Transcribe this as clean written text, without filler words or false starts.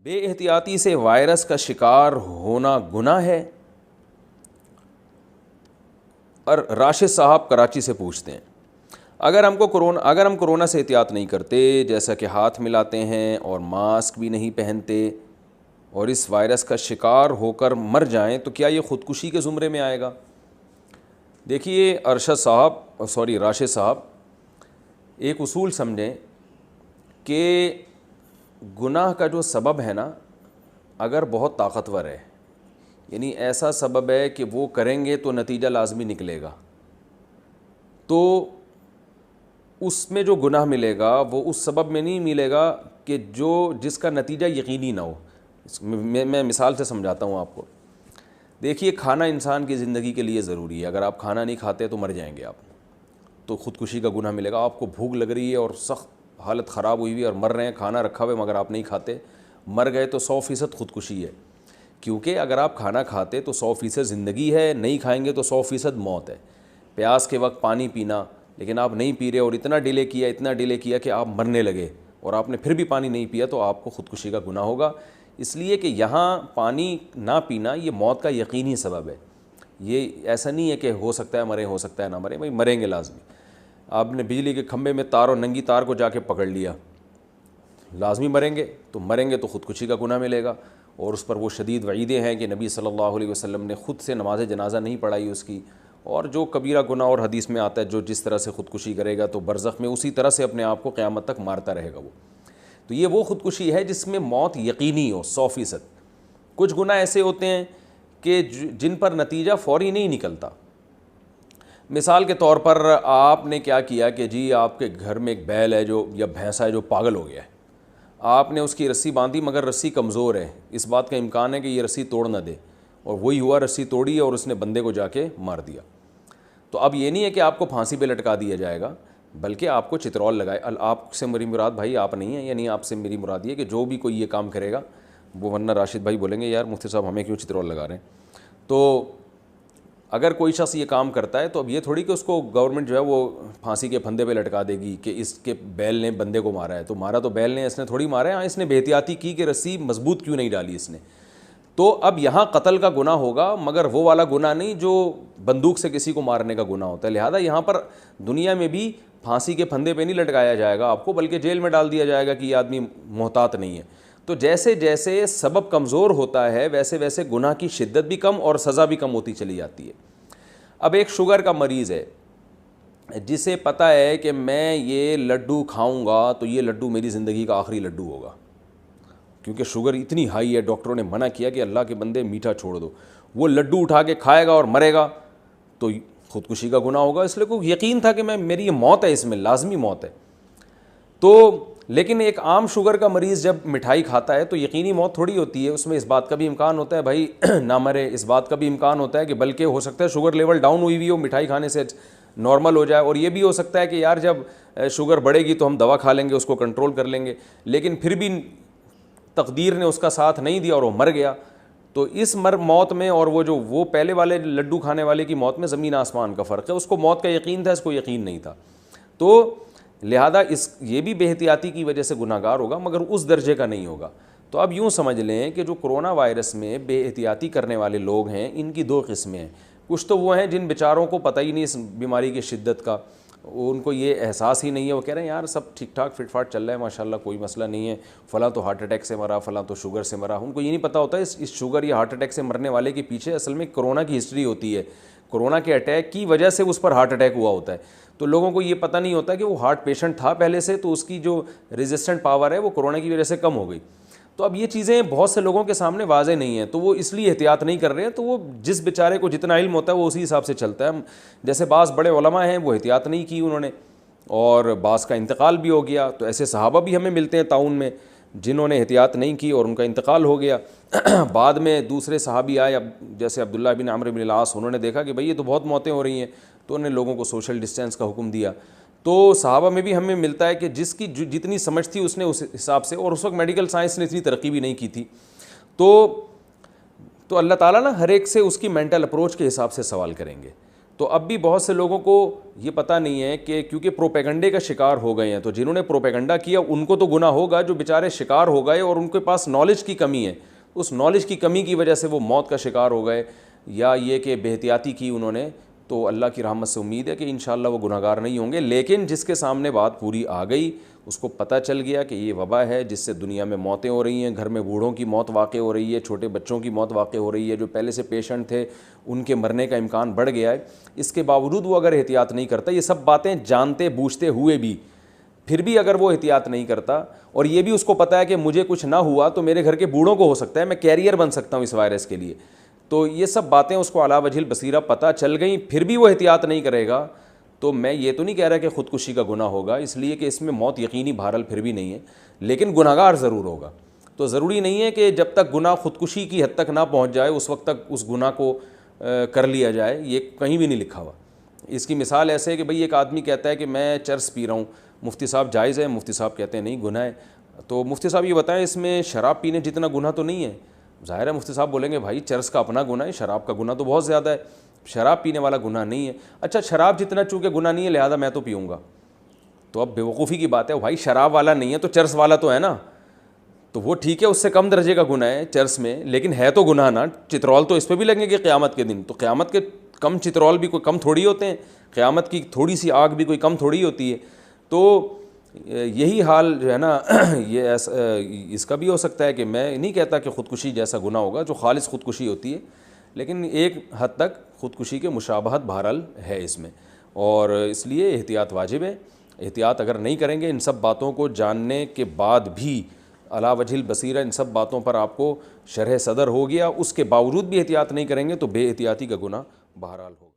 بے احتیاطی سے وائرس کا شکار ہونا گناہ ہے؟ اور راشد صاحب کراچی سے پوچھتے ہیں، اگر ہم کرونا سے احتیاط نہیں کرتے، جیسا کہ ہاتھ ملاتے ہیں اور ماسک بھی نہیں پہنتے اور اس وائرس کا شکار ہو کر مر جائیں تو کیا یہ خودکشی کے زمرے میں آئے گا؟ دیکھیے راشد صاحب، ایک اصول سمجھیں کہ گناہ کا جو سبب ہے نا، اگر بہت طاقتور ہے، یعنی ایسا سبب ہے کہ وہ کریں گے تو نتیجہ لازمی نکلے گا، تو اس میں جو گناہ ملے گا وہ اس سبب میں نہیں ملے گا کہ جس کا نتیجہ یقینی نہ ہو۔ میں مثال سے سمجھاتا ہوں آپ کو۔ دیکھیے، کھانا انسان کی زندگی کے لیے ضروری ہے، اگر آپ کھانا نہیں کھاتے تو مر جائیں گے آپ، تو خودکشی کا گناہ ملے گا۔ آپ کو بھوک لگ رہی ہے اور سخت حالت خراب ہوئی ہوئی اور مر رہے ہیں، کھانا رکھا ہوا ہے مگر آپ نہیں کھاتے، مر گئے تو 100% خودکشی ہے، کیونکہ اگر آپ کھانا کھاتے تو 100% زندگی ہے، نہیں کھائیں گے تو 100% موت ہے۔ پیاس کے وقت پانی پینا، لیکن آپ نہیں پی رہے اور اتنا ڈیلے کیا کہ آپ مرنے لگے اور آپ نے پھر بھی پانی نہیں پیا، تو آپ کو خودکشی کا گناہ ہوگا، اس لیے کہ یہاں پانی نہ پینا یہ موت کا یقینی سبب ہے۔ یہ ایسا نہیں ہے کہ ہو سکتا ہے مریں، ہو سکتا ہے نہ مریں، بھائی مریں گے لازمی۔ آپ نے بجلی کے کھمبے میں تار اور ننگی تار کو جا کے پکڑ لیا، لازمی مریں گے تو خودکشی کا گناہ ملے گا، اور اس پر وہ شدید وعیدیں ہیں کہ نبی صلی اللہ علیہ وسلم نے خود سے نماز جنازہ نہیں پڑھائی اس کی، اور جو کبیرہ گناہ اور حدیث میں آتا ہے جو جس طرح سے خودکشی کرے گا تو برزخ میں اسی طرح سے اپنے آپ کو قیامت تک مارتا رہے گا وہ۔ تو یہ وہ خودکشی ہے جس میں موت یقینی ہو 100%۔ کچھ گناہ ایسے ہوتے ہیں کہ جن پر نتیجہ فوری نہیں نکلتا۔ مثال کے طور پر آپ نے کیا کیا کہ جی آپ کے گھر میں ایک بیل ہے جو یا بھینسا ہے جو پاگل ہو گیا ہے، آپ نے اس کی رسی باندھی مگر رسی کمزور ہے، اس بات کا امکان ہے کہ یہ رسی توڑ نہ دے، اور وہی ہوا، رسی توڑی اور اس نے بندے کو جا کے مار دیا۔ تو اب یہ نہیں ہے کہ آپ کو پھانسی پہ لٹکا دیا جائے گا، بلکہ آپ کو چترول لگائے۔ آپ سے میری مراد بھائی آپ نہیں ہیں، یعنی آپ سے میری مراد یہ کہ جو بھی کوئی یہ کام کرے گا وہ، ورنہ راشد بھائی بولیں گے یار مفتی صاحب ہمیں کیوں چترول لگا رہے ہیں۔ تو اگر کوئی شخص یہ کام کرتا ہے تو اب یہ تھوڑی کہ اس کو گورنمنٹ جو ہے وہ پھانسی کے پھندے پہ لٹکا دے گی کہ اس کے بیل نے بندے کو مارا ہے، تو مارا تو بیل نے، اس نے تھوڑی مارا ہے، ہاں اس نے بے احتیاطی کی کہ رسی مضبوط کیوں نہیں ڈالی اس نے۔ تو اب یہاں قتل کا گناہ ہوگا، مگر وہ والا گناہ نہیں جو بندوق سے کسی کو مارنے کا گناہ ہوتا ہے۔ لہذا یہاں پر دنیا میں بھی پھانسی کے پھندے پہ نہیں لٹکایا جائے گا آپ کو، بلکہ جیل میں ڈال دیا جائے گا کہ یہ آدمی محتاط نہیں ہے۔ تو جیسے جیسے سبب کمزور ہوتا ہے ویسے ویسے گناہ کی شدت بھی کم اور سزا بھی کم ہوتی چلی جاتی ہے۔ اب ایک شوگر کا مریض ہے جسے پتہ ہے کہ میں یہ لڈو کھاؤں گا تو یہ لڈو میری زندگی کا آخری لڈو ہوگا، کیونکہ شوگر اتنی ہائی ہے، ڈاکٹروں نے منع کیا کہ اللہ کے بندے میٹھا چھوڑ دو، وہ لڈو اٹھا کے کھائے گا اور مرے گا تو خودکشی کا گناہ ہوگا، اس لیے کو یقین تھا کہ میری یہ موت ہے، اس میں لازمی موت ہے۔ تو لیکن ایک عام شوگر کا مریض جب مٹھائی کھاتا ہے تو یقینی موت تھوڑی ہوتی ہے، اس میں اس بات کا بھی امکان ہوتا ہے بھائی نہ مرے، اس بات کا بھی امکان ہوتا ہے کہ بلکہ ہو سکتا ہے شوگر لیول ڈاؤن ہوئی ہو، مٹھائی کھانے سے نارمل ہو جائے، اور یہ بھی ہو سکتا ہے کہ یار جب شوگر بڑھے گی تو ہم دوا کھا لیں گے، اس کو کنٹرول کر لیں گے، لیکن پھر بھی تقدیر نے اس کا ساتھ نہیں دیا اور وہ مر گیا۔ تو اس موت میں اور وہ پہلے والے لڈو کھانے والے کی موت میں زمین آسمان کا فرق ہے، اس کو موت کا یقین تھا، اس کو یقین نہیں تھا۔ تو لہذا یہ بھی بے احتیاطی کی وجہ سے گناہ گار ہوگا، مگر اس درجے کا نہیں ہوگا۔ تو اب یوں سمجھ لیں کہ جو کرونا وائرس میں بے احتیاطی کرنے والے لوگ ہیں ان کی 2 قسمیں ہیں۔ کچھ تو وہ ہیں جن بیچاروں کو پتہ ہی نہیں اس بیماری کی شدت کا، ان کو یہ احساس ہی نہیں ہے، وہ کہہ رہے ہیں یار سب ٹھیک ٹھاک فٹ فاٹ چل رہا ہے ماشاءاللہ، کوئی مسئلہ نہیں ہے، فلاں تو ہارٹ اٹیک سے مرا، فلاں تو شوگر سے مرا۔ ان کو یہ نہیں پتہ ہوتا ہے اس شوگر یا ہارٹ اٹیک سے مرنے والے کے پیچھے اصل میں کرونا کی ہسٹری ہوتی ہے، کرونا کے اٹیک کی وجہ سے اس پر ہارٹ اٹیک ہوا ہوتا ہے۔ تو لوگوں کو یہ پتہ نہیں ہوتا کہ وہ ہارٹ پیشنٹ تھا پہلے سے، تو اس کی جو ریزسٹنٹ پاور ہے وہ کرونا کی وجہ سے کم ہو گئی۔ تو اب یہ چیزیں بہت سے لوگوں کے سامنے واضح نہیں ہیں، تو وہ اس لیے احتیاط نہیں کر رہے ہیں، تو وہ جس بیچارے کو جتنا علم ہوتا ہے وہ اسی حساب سے چلتا ہے۔ جیسے بعض بڑے علماء ہیں وہ احتیاط نہیں کی انہوں نے، اور بعض کا انتقال بھی ہو گیا، تو ایسے صحابہ بھی ہمیں ملتے ہیں تعاون میں جنہوں نے احتیاط نہیں کی اور ان کا انتقال ہو گیا۔ بعد میں دوسرے صحابی آئے، جیسے عبداللہ بن عمرو بن العاص، انہوں نے دیکھا کہ بھئی یہ تو بہت موتیں ہو رہی ہیں، تو انہوں نے لوگوں کو سوشل ڈسٹینس کا حکم دیا۔ تو صحابہ میں بھی ہمیں ملتا ہے کہ جس کی جتنی سمجھ تھی اس نے اس حساب سے، اور اس وقت میڈیکل سائنس نے اتنی ترقی بھی نہیں کی تھی، تو اللہ تعالیٰ نا ہر ایک سے اس کی مینٹل اپروچ کے حساب سے سوال کریں گے۔ تو اب بھی بہت سے لوگوں کو یہ پتہ نہیں ہے کہ کیونکہ پروپیگنڈے کا شکار ہو گئے ہیں، تو جنہوں نے پروپیگنڈا کیا ان کو تو گناہ ہوگا، جو بیچارے شکار ہو گئے اور ان کے پاس نالج کی کمی ہے، اس نالج کی کمی کی وجہ سے وہ موت کا شکار ہو گئے، یا یہ کہ بے احتیاطی کی انہوں نے، تو اللہ کی رحمت سے امید ہے کہ انشاءاللہ وہ گناہگار نہیں ہوں گے۔ لیکن جس کے سامنے بات پوری آ گئی، اس کو پتہ چل گیا کہ یہ وبا ہے جس سے دنیا میں موتیں ہو رہی ہیں، گھر میں بوڑھوں کی موت واقع ہو رہی ہے، چھوٹے بچوں کی موت واقع ہو رہی ہے، جو پہلے سے پیشنٹ تھے ان کے مرنے کا امکان بڑھ گیا ہے، اس کے باوجود وہ اگر احتیاط نہیں کرتا، یہ سب باتیں جانتے بوجھتے ہوئے بھی پھر بھی اگر وہ احتیاط نہیں کرتا، اور یہ بھی اس کو پتہ ہے کہ مجھے کچھ نہ ہوا تو میرے گھر کے بوڑھوں کو ہو سکتا ہے، میں کیریئر بن سکتا ہوں اس وائرس کے لیے، تو یہ سب باتیں اس کو علی وجہ البصیرہ پتہ چل گئیں، پھر بھی وہ احتیاط نہیں کرے گا، تو میں یہ تو نہیں کہہ رہا کہ خودکشی کا گناہ ہوگا، اس لیے کہ اس میں موت یقینی بہرحال پھر بھی نہیں ہے، لیکن گناہگار ضرور ہوگا۔ تو ضروری نہیں ہے کہ جب تک گناہ خودکشی کی حد تک نہ پہنچ جائے اس وقت تک اس گناہ کو کر لیا جائے، یہ کہیں بھی نہیں لکھا ہوا۔ اس کی مثال ایسے ہے کہ بھئی ایک آدمی کہتا ہے کہ میں چرس پی رہا ہوں، مفتی صاحب جائز ہے؟ مفتی صاحب کہتے ہیں نہیں گناہ ہے۔ تو مفتی صاحب یہ بتائیں اس میں شراب پینے جتنا گناہ تو نہیں ہے؟ ظاہر ہے مفتی صاحب بولیں گے بھائی چرس کا اپنا گناہ ہے، شراب کا گناہ تو بہت زیادہ ہے، شراب پینے والا گناہ نہیں ہے۔ اچھا شراب جتنا چونکہ گناہ نہیں ہے لہذا میں تو پیوں گا، تو اب بیوقوفی کی بات ہے، بھائی شراب والا نہیں ہے تو چرس والا تو ہے نا، تو وہ ٹھیک ہے اس سے کم درجے کا گناہ ہے چرس میں، لیکن ہے تو گناہ نا۔ چترول تو اس پہ بھی لگیں گے قیامت کے دن، تو قیامت کے کم چترول بھی کوئی کم تھوڑی ہوتے ہیں، قیامت کی تھوڑی سی آگ بھی کوئی کم تھوڑی ہوتی ہے۔ تو یہی حال جو ہے نا یہ اس کا بھی ہو سکتا ہے کہ میں نہیں کہتا کہ خودکشی جیسا گناہ ہوگا جو خالص خودکشی ہوتی ہے، لیکن ایک حد تک خودکشی کے مشابہت بہرحال ہے اس میں، اور اس لیے احتیاط واجب ہے۔ احتیاط اگر نہیں کریں گے، ان سب باتوں کو جاننے کے بعد بھی علی وجہ البصیرہ ان سب باتوں پر آپ کو شرح صدر ہو گیا، اس کے باوجود بھی احتیاط نہیں کریں گے تو بے احتیاطی کا گناہ بہرحال ہوگا۔